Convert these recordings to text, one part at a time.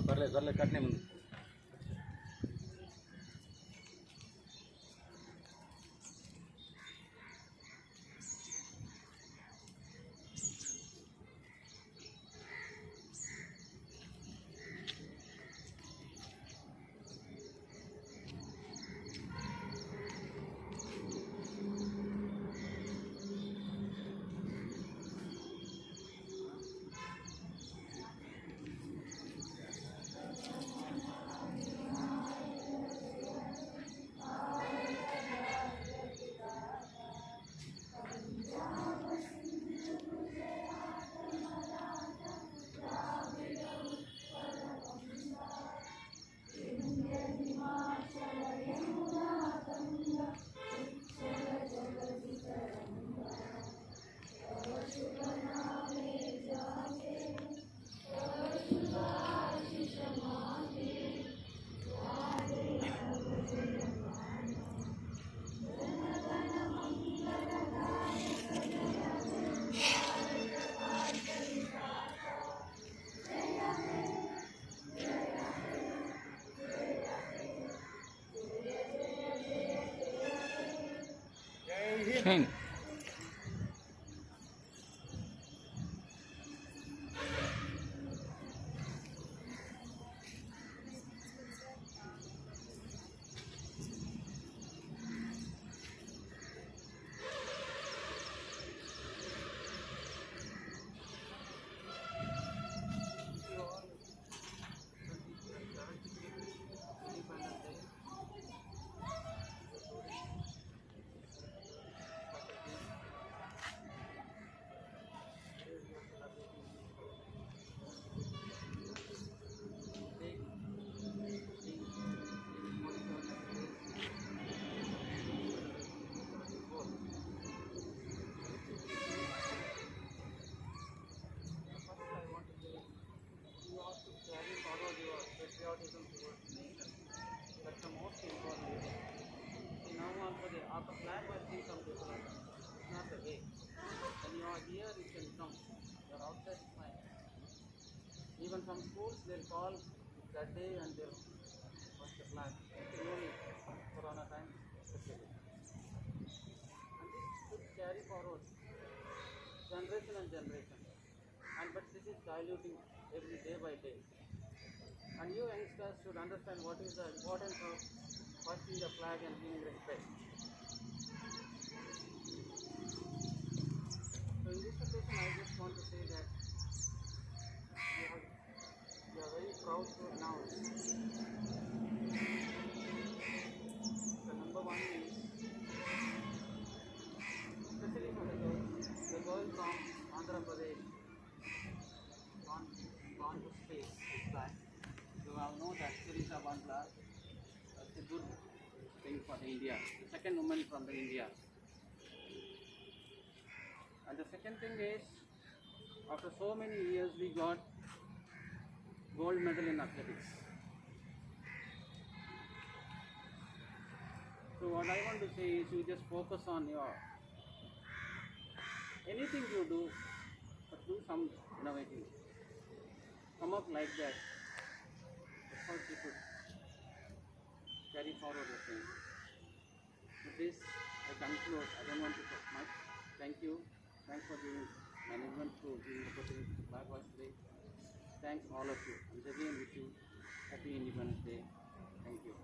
పర్లేదు కట్నే ముందు. Shine. patriotism towards nation. That's the most important thing. See, now also after flag hoisting some people are done. It's not the way. When you are here, you can come. You are outside, it's fine. Even some schools, they'll call that day and they'll hoist the flag. During Corona time, especially. And this should carry forward generation and generation. But this is diluting every day by day. And you youngsters should understand what is the importance of hoisting the flag and giving respect. So in this occasion, I just want to say that we are very proud to announce the number one is, especially for the girl from Andhra Pradesh, gone to space is back. You all know that Sirisa Bandla, that's a good thing for the India, the second woman from the India. And the second thing is, after so many years we got gold medal in athletics. So what I want to say is, you just focus on your, anything you do, but do some innovative. Come up like that. That's how you could carry forward the thing. With this, I conclude. I don't want to talk much. Thank you. Thanks for giving management to giving the opportunity to flag hoist today. Thanks all of you. Once again, wish you happy Independence Day. Thank you.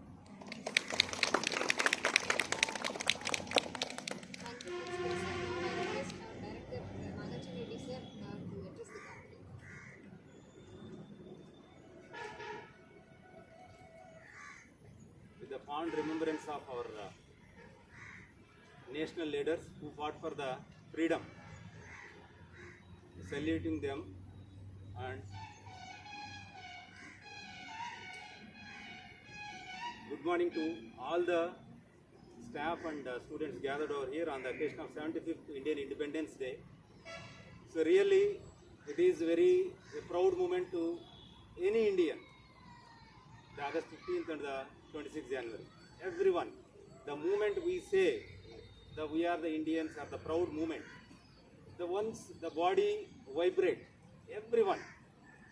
fond remembrance of our national leaders who fought for the freedom, saluting them and good morning to all the staff and students gathered over here on the occasion of 75th Indian Independence Day. So really, it is a proud moment to any Indian. The August 15th and the 26th January. Everyone, the moment we say that we are the Indians are the proud moment. The once the body vibrate, everyone,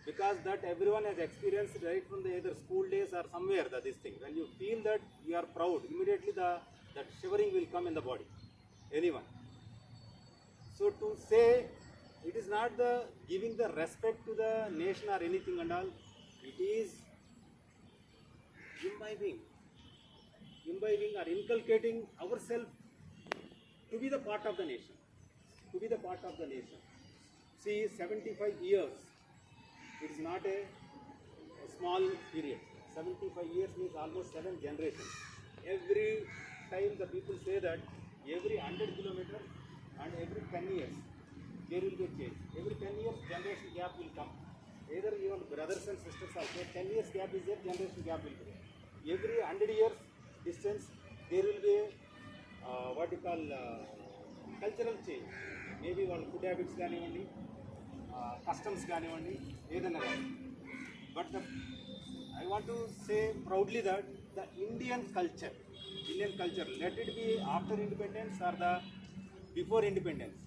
because that everyone has experienced right from the either school days or somewhere that this thing. When you feel that you are proud, immediately that shivering will come in the body. Anyone. So to say it is not the giving the respect to the nation or anything and all, it is imbibing or inculcating ourselves to be the part of the nation. To be the part of the nation. See, 75 years, it is not a small period. 75 years means almost 7 generations. Every time the people say that every 100 kilometers and every 10 years, there will be a change. Every 10 years, generation gap will come. Either even brothers and sisters also, 10 years gap is there, generation gap will be there. Every 100 years distance, there will be what you call cultural change. Maybe one food habits కానివ్వండి, customs కానివ్వండి, ఏదైనా కానీ. But I want to say proudly that the Indian culture, let it be after independence or the before independence.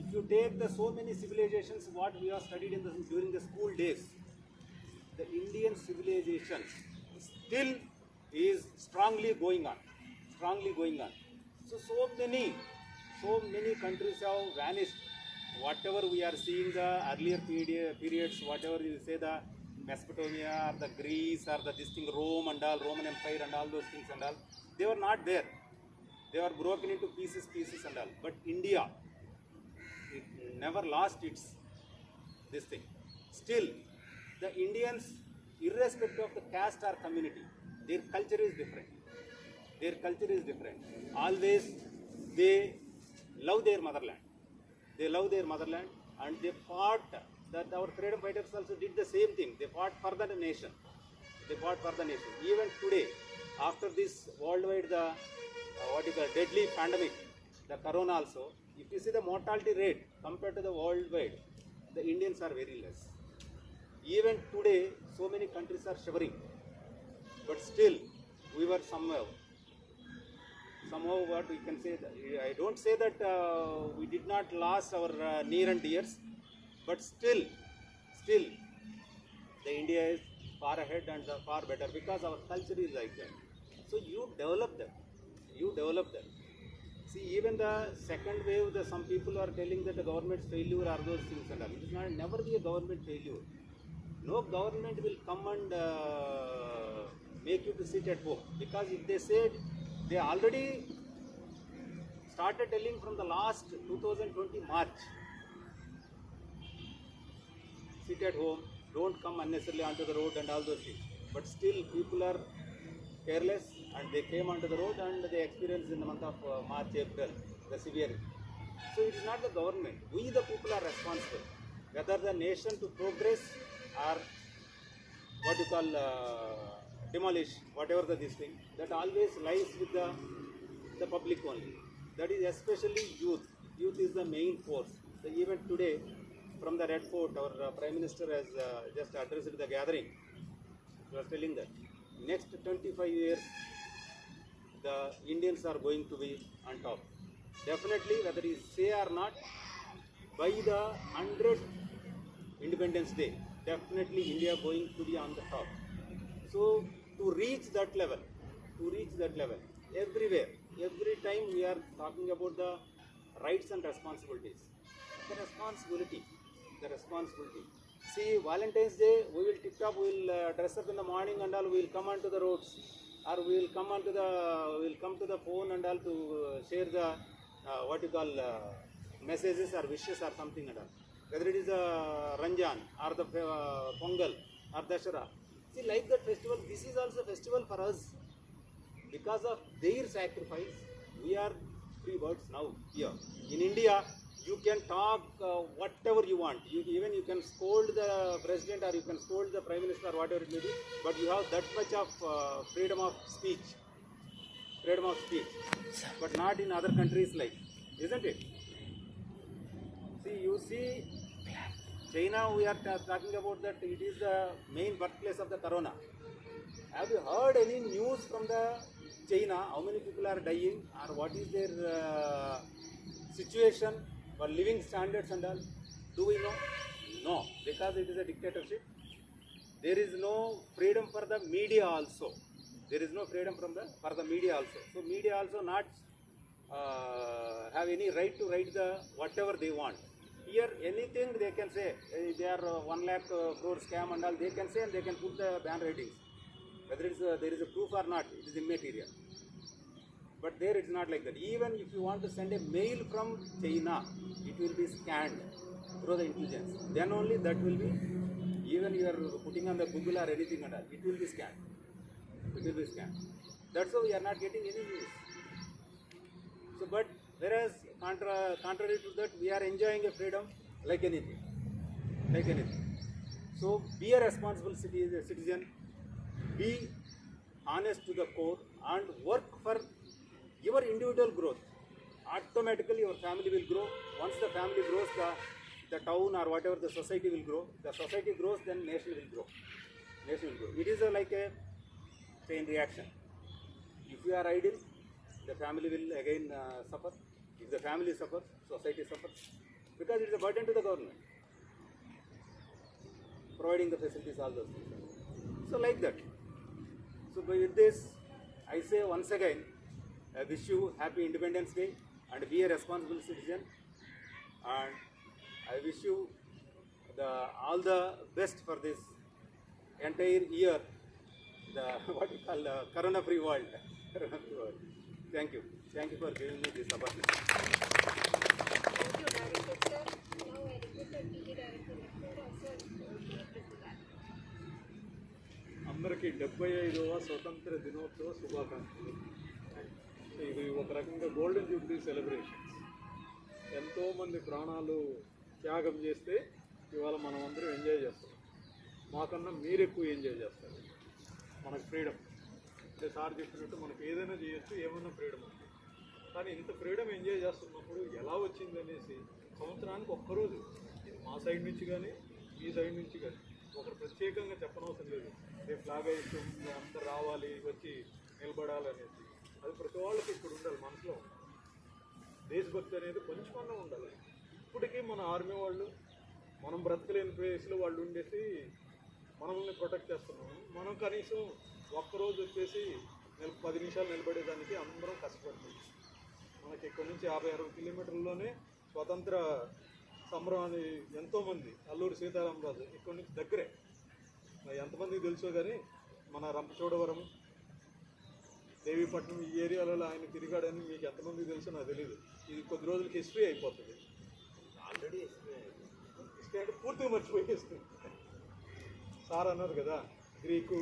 If you take the so many civilizations what we have studied during the school days, the Indian civilization still is strongly going on. So many countries have vanished. Whatever we are seeing the earlier periods, whatever you say the Mesopotamia or the Greece or the this thing Rome and all, Roman Empire and all those things and all, they were not there. They were broken into pieces and all. But India, it never lost its this thing. Still, the Indians, irrespective of the caste or community, their culture is different. Always they love their motherland. And they fought. That our freedom fighters also did the same thing. They fought for the nation. Even today, after this worldwide deadly pandemic, the corona also, if you see the mortality rate compared to the worldwide, the Indians are very less. Even today, so many countries are shivering. But still, we were somehow what we can say, I don't say that we did not lose our near and dears, but still, the India is far ahead and far better because our culture is like that. So you develop that. See, even the second wave, some people are telling that the government's failure are those things and all. It is never be a government failure. No government will come and make you to sit at home, because if they said, they already started telling from the last 2020 March, sit at home, don't come unnecessarily onto the road and all those things. But still people are careless and they came onto the road and they experienced in the month of March, April, the severe. So it is not the government. We the people are responsible. Whether the nation to progress or what you call demolish, whatever this thing, that always lies with the public only. That is especially youth. Youth is the main force. So even today, from the Red Fort, our Prime Minister has just addressed the gathering. He was telling that next 25 years, the Indians are going to be on top. Definitely, whether he say or not, by the 100th Independence Day, definitely India going to be on the top. So to reach that level, everywhere, every time we are talking about the rights and responsibilities. The responsibility. See, Valentine's Day, we will tip-top, we will dress up in the morning and all, we will come onto the roads, or we will come to the phone and all to share the messages or wishes or something and all. Whether it is Ranjan or the Pongal or Dashara. See, like that festival, this is also a festival for us. because of their sacrifice, we are free birds now here. In India, you can talk whatever you want. Even you can scold the president or you can scold the prime minister or whatever it may be, but you have that much of freedom of speech. Freedom of speech. But not in other countries like, isn't it? See, you see, China, we are talking about that it is the main birthplace of the corona. Have you heard any news from the China? How many people are dying or what is their situation or living standards and all? Do we know? No, because it is a dictatorship. There is no freedom for the media also. There is no freedom for the media also. So media also not have any right to write the whatever they want. Here anything they can say. They are 1 lakh crore scam and all. They can say and they can put the ban ratings. Whether there is a proof or not, it is immaterial. But there it's not like that. Even if you want to send a mail from China, it will be scanned through the intelligence. Then only that will be, even you are putting on the Google or anything and all, it will be scanned. It will be scanned. That's why we are not getting any news. So, but whereas contrary to that, we are enjoying a freedom like anything. Like anything. So, be a responsible citizen. Be honest to the core and work for your individual growth. Automatically your family will grow. Once the family grows, the town or whatever the society will grow. The society grows, then nation will grow. Nation will grow. It is like a chain reaction. If you are idle, the family will again suffer. If the family suffers, society suffers. Because it is a burden to the government. Providing the facilities, all those things. So like that. So with this, I say once again, I wish you happy Independence Day and be a responsible citizen. And I wish you all the best for this entire year, the what you call corona-free world. Corona-free world. Thank you. Thank you for giving me this opportunity. Thank you, Director sir. Now I request the TV Director also to that. అందరికీ 75వ స్వతంత్ర దినోత్సవ శుభాకాంక్షలు. ఇది ఒక రకంగా golden Jubilee celebrations. ఎంతోమంది ప్రాణాలు త్యాగం చేస్తే ఇవాళ మనం అందరం ఎంజాయ్ చేస్తాం. మాకన్నా మీరు ఎక్కువ ఎంజాయ్ చేస్తారు. మనకు ఫ్రీడమ్ అంటే సార్ చెప్పినట్టు మనకు ఏదైనా చేయొచ్చు, ఏమన్నా ఫ్రీడమ్ ఉంది. కానీ ఇంత ఫ్రీడమ్ ఎంజాయ్ చేస్తున్నప్పుడు ఎలా వచ్చింది అనేసి సంవత్సరానికి ఒక్కరోజు ఇది మా సైడ్ నుంచి కానీ మీ సైడ్ నుంచి కానీ ఒకరు ప్రత్యేకంగా చెప్పనవసరం లేదు. రేపు ఫ్లాగ్ ఇష్టం అందరు రావాలి, వచ్చి నిలబడాలనేసి అది ప్రతి వాళ్ళకి ఇప్పుడు ఉండాలి, మనసులో దేశభక్తి అనేది కొంచెమన్నా ఉండాలి. ఇప్పటికీ మన ఆర్మీ వాళ్ళు మనం బ్రతకలేని ప్లేస్లో వాళ్ళు ఉండేసి మనల్ని ప్రొటెక్ట్ చేస్తున్నాము. మనం కనీసం ఒక్కరోజు వచ్చేసి 10 నిమిషాలు నిలబడేదానికి అందరం కష్టపడుతున్నాం. మనకి ఇక్కడ నుంచి 50-60 కిలోమీటర్లలోనే స్వతంత్ర సంబరాన్ని ఎంతోమంది అల్లూరి సీతారామరాజు ఇక్కడ నుంచి దగ్గరే, ఎంతమందికి తెలుసో కానీ మన రంపచోడవరం, దేవీపట్నం ఈ ఏరియాలలో ఆయన తిరిగాడని మీకు ఎంతమందికి తెలుసో నాకు తెలియదు. ఇది కొద్ది రోజులకి హిస్టరీ అయిపోతుంది. ఆల్రెడీ హిస్టరీ అంటే పూర్తిగా మర్చిపోయేస్తుంది. సార్ అన్నారు కదా గ్రీకు,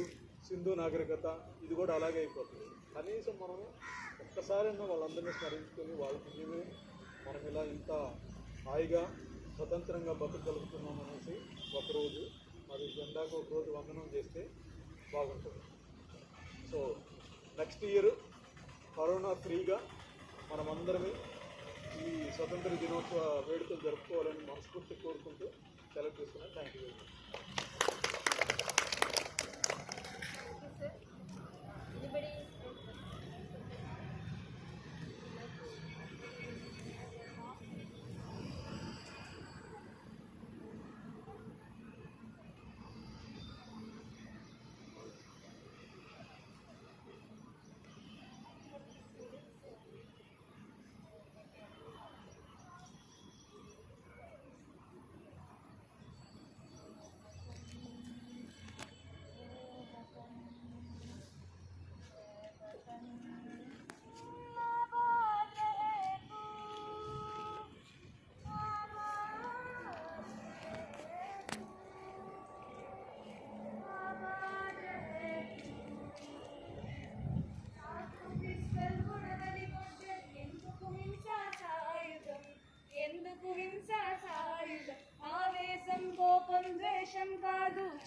సింధు నాగరికత, ఇది కూడా అలాగే అయిపోతుంది. కనీసం మనం ఒక్కసారైనా వాళ్ళందరినీ స్మరించుకొని వాళ్ళ పుణ్యమే మనం ఇలా ఇంత హాయిగా స్వతంత్రంగా బతకగలుగుతున్నాం అనేసి ఒకరోజు మరి జెండాకు ఒకరోజు వందనం చేస్తే బాగుంటుంది. సో నెక్స్ట్ ఇయర్ కరోనా ఫ్రీగా మనమందరమే ఈ స్వతంత్ర దినోత్సవ వేడుకలు జరుపుకోవాలని మనస్ఫూర్తి కోరుకుంటూ సెలవు తీసుకున్నాను. Thank you very much.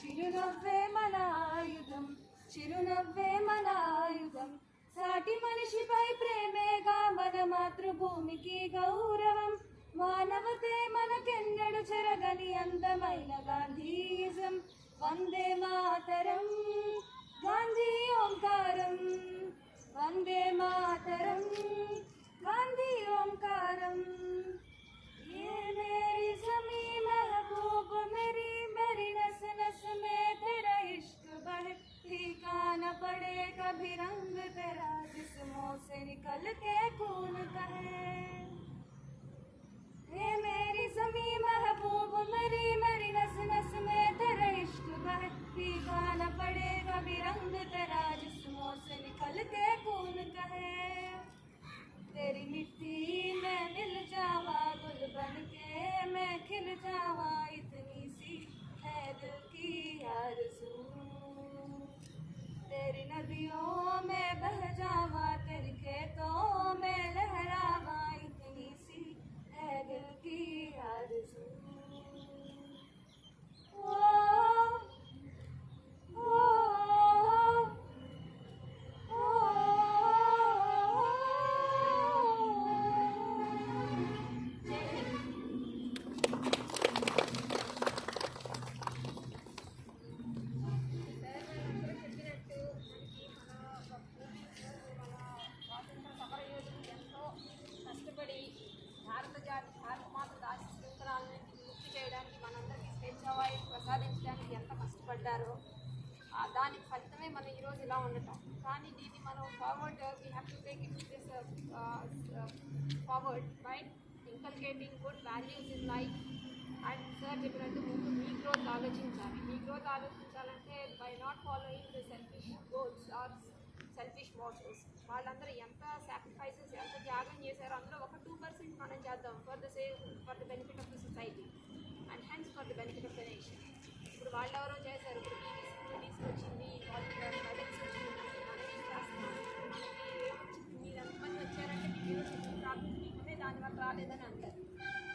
చిరునవ్వే మన ఆయుధం, చిరునవ్వే మన ఆయుధం. సాటి మనిషిపై ప్రేమేగా మన మాతృభూమికి గౌరవం. మానవతే మనకెన్నడు చెరగని అందమైన గాంధీయిజం. వందే మాతరం, గాంధీ ఓంకారం. వందే మాతరం, गांधी ओंकारम. ये मेरी ज़मीं महबूब, मेरी मेरी नस नस में तेरा इश्क बहे. फीका न पड़े कभी रंग तेरा, जिस्मों से निकल के खून कहे. ये मेरी ज़मीं महबूब, मेरी मेरी नस नस में तेरा इश्क बहे. फीका न पड़े कभी रंग तेरा, जिस्मों से निकल के खून कहे. तेरी मिट्टी में मिल जावा, गुल बन के मैं खिल जावा. इतनी सी है दिल की आरज़ू. तेरी नदियों में बह जावा, तेरी खेतों में लहरावा. इतनी सी है दिल की आरज़ू. ओ, ओ, ప్రసాదించడానికి ఎంత కష్టపడ్డారో దానికి ఫలితమే మనం ఈరోజు ఇలా ఉండటం. కానీ దీన్ని మనం forward we have to take it this forward by inculcating good values in life. And sir చెప్పినట్టు ముందు మీ గ్రోత్ ఆలోచించాలి. మీ గ్రోత్ ఆలోచించాలంటే by not following the selfish goals or selfish motives. వాళ్ళందరూ ఎంత సాక్రిఫైసెస్, ఎంత త్యాగం చేశారో అందులో ఒక 2% మనం చేద్దాం for the benefit of the society and hence for the benefit of the nation. ఇప్పుడు వాళ్ళు ఎవరో చేశారు, ఇప్పుడు పీవీ స్కూల్ తీసుకొచ్చింది, వాళ్ళు మెడల్స్ వచ్చింది, మనం ఏం చేస్తున్నాం, మనకి ఏమొచ్చింది, మీరు ఎంతమంది వచ్చారంటే మీకు ఈరోజు వచ్చిన ప్రాబ్లమ్స్ మీకునే దానివల్ల రాలేదని అంటారు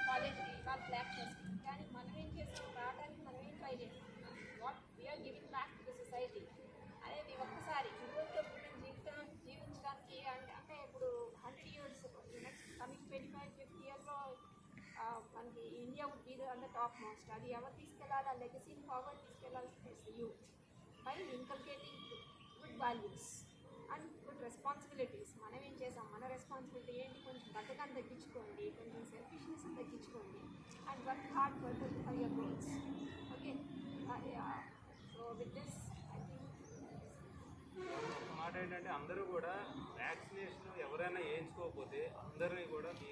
కాలేజ్కి వాళ్ళు బ్లాక్ చేస్తుంది. కానీ మనం ఏం చేస్తాం, రావడానికి మనం ఏం ట్రై చేస్తాం, what we are giving back to the society అనేది ఒక్కసారి ఇంకొక జీవించడానికి. అంటే ఇప్పుడు 100 years నెక్స్ట్ కమింగ్ 25-50 yearsలో మనకి India would be the top most. అది ఎవరు తీసుకెళ్ళాలి, ఆ లెగసీని ఫార్వర్డ్ తీసుకెళ్ళాల్సి youth by inculcating good values and good responsibilities. మనం ఏం చేసాం, మన రెస్పాన్సిబిలిటీ ఏంటి, కొంచెం బద్ధకాన్ని తగ్గించుకోండి, కొంచెం సెల్ఫిష్నెస్ తగ్గించుకోండి and work hard for your goals. Okay, so with this I think ఒక మాట ఏంటంటే అందరూ కూడా వ్యాక్సినేషన్ ఎవరైనా వేయించుకోకపోతే అందరినీ కూడా మీ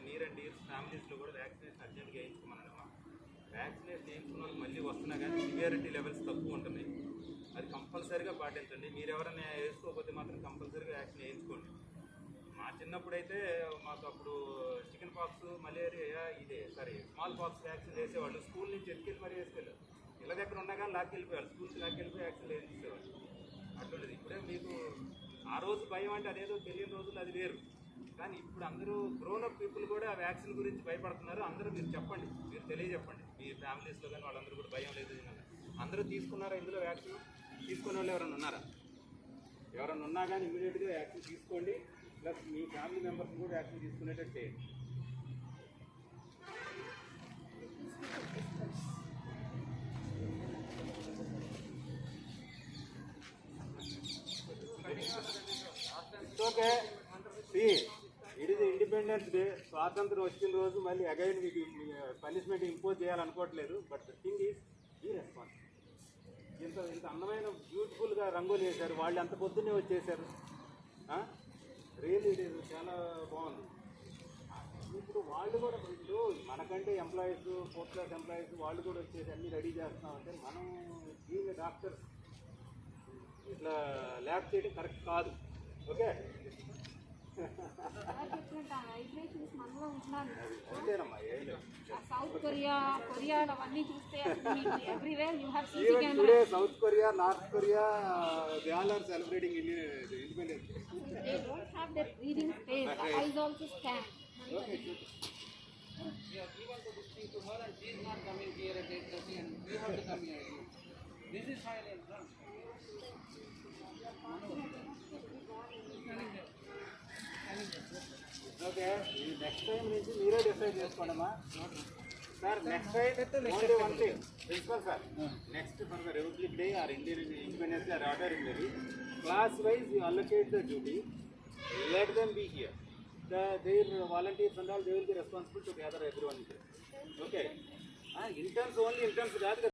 నియర్ అండ్ డియర్ ఫ్యామిలీస్లో కూడా వ్యాక్సినేషన్ అర్జెంట్గా వేయించుకోమన్నాడమ్మా. వ్యాక్సినేషన్ వేయించుకున్న వాళ్ళు మళ్ళీ వస్తున్నా కానీ సివియారిటీ లెవెల్స్ తక్కువ ఉంటున్నాయి. అది కంపల్సరీగా పాటించండి. మీరు ఎవరైనా వేసుకోకపోతే మాత్రం కంపల్సరీగా వ్యాక్సిన్ వేయించుకోండి. మా చిన్నప్పుడైతే మాకు అప్పుడు chicken pox, malaria, small pox vaccine వేసేవాళ్ళు. స్కూల్ నుంచి ఎత్తుకెళ్ళి మరీ వేసుకెళ్ళారు. ఇళ్ళ దగ్గర ఉన్నా కానీ లాక్కెళ్ళిపోయారు, స్కూల్కి లాక్కెళ్ళిపోయి వ్యాక్సిన్ వేయించేవాళ్ళు. అట్లుండేది. ఇప్పుడే మీకు ఆ రోజు భయం అంటే అదేదో తెలియని రోజులు అది వేరు. కానీ ఇప్పుడు అందరూ గ్రోనప్ పీపుల్ కూడా ఆ వ్యాక్సిన్ గురించి భయపడుతున్నారు. అందరూ మీరు చెప్పండి, మీరు తెలియజెప్పండి మీ ఫ్యామిలీస్లో కానీ వాళ్ళందరూ కూడా భయం లేదు. అందరూ తీసుకున్నారా ఇందులో వ్యాక్సిన్? తీసుకునే వాళ్ళు ఎవరైనా ఉన్నారా? ఎవరైనా ఉన్నా కానీ ఇమీడియట్గా వ్యాక్సిన్ తీసుకోండి. ప్లస్ మీ ఫ్యామిలీ మెంబర్స్ కూడా వ్యాక్సిన్ తీసుకునేటట్టు చేయండి. Okay, it is Independence Day. స్వాతంత్రం వచ్చిన రోజు మళ్ళీ అగైన్ మీకు పనిష్మెంట్ ఇంపోజ్ చేయాలనుకోవట్లేదు. బట్ ద థింగ్ ఈజ్ ఈ రెస్పాన్స్. ఇంత అందమైన బ్యూటిఫుల్గా రంగోలి వేశారు, వాళ్ళు అంత పొద్దున్నే వచ్చేసారు. రియల్లీ ఇది చాలా బాగుంది. ఇప్పుడు వాళ్ళు కూడా ఇప్పుడు మనకంటే ఎంప్లాయీస్, 4th class ఎంప్లాయీస్ వాళ్ళు కూడా వచ్చేసి అన్నీ రెడీ చేస్తున్నామంటే మనం బీయింగ్ డాక్టర్స్ ఇట్లా ల్యాబ్ చేయడం కరెక్ట్ కాదు. ఓకే, వైబ్రేషన్స్ మనలో ఉంటున్నాను. అంతేనమ్మా, ఏం లేదు. సౌత్ కొరియా అవన్నీ చూస్తే everywhere you have CC Even camera. today, South Korea, North Korea, they all are celebrating independence day. They don't have their breathing space. The eyes also stand. Okay, good. We are given to this thing to her and she is not coming here at 8:30 and we have to come here. This is soil entrance. Okay next time నుంచి మీరే decide చేసుకోండమ్మా sir. Next time only one thing principal sir, next for the Republic Day or Indian Independence Day or order in class wise you allocate the duty, let them be here. Their volunteers and all, they will be responsible to gather everyone here. Okay, interns only interns కాదు కదా.